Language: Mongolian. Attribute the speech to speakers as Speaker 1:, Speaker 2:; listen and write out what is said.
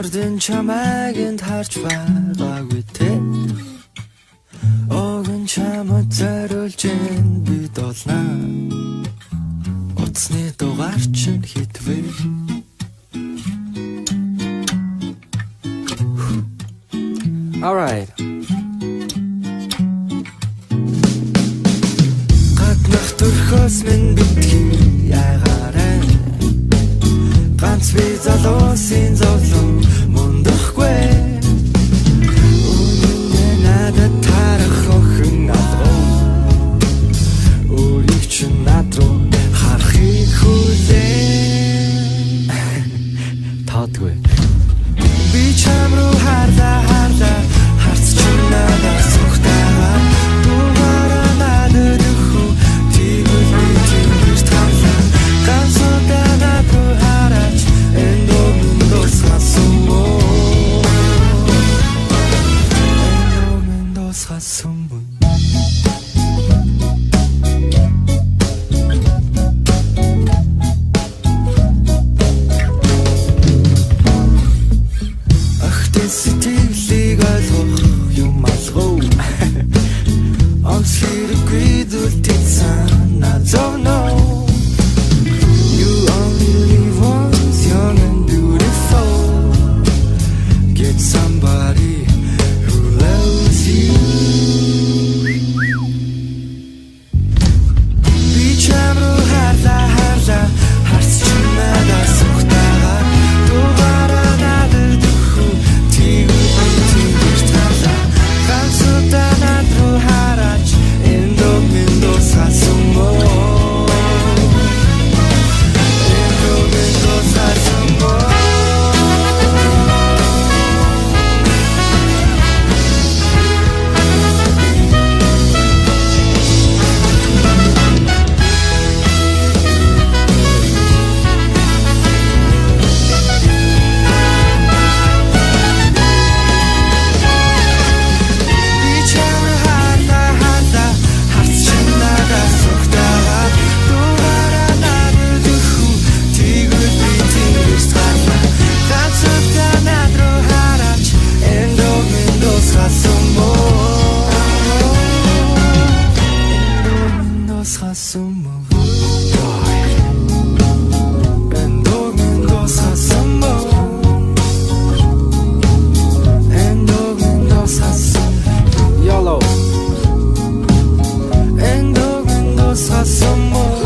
Speaker 1: Урдын чамайг энд харж байгаагүй те Огын чамд зориулж бид олнаа Утасны дугаар чинь хитвэ Alright Гаднах төрхөөс минь битгий ягараа Ганц би залуусын зовлон мундахгүй Үнэндээ надад тарах охин алгав Өөрийг чинь над руу харахыг хүлээн Таадгүй Би чам руу харлаа Харц чинь надаас ухтагаа Дугаараа надад өгөх Тэгвэл би тэнгэрт харлаа Ганцудаа над руу хараач Энэ өмнө дуусгасан мөн Энэ өмнө дуусгасан мөн Сэтгэлийг ойлгох юм алгав Онц хэрэггүй дүлтийн санаа зовно You only live once, young and beautiful Get somebody who loves you Би чам руу харлаа Харц чинь надаас ухтагаа Дугаараа надад өгөх Ганцудаа над руу хараач Энэ өмнө дуусгасан мөн Энэ өмнө дуусгасан мөн YOLO And dog and those are some more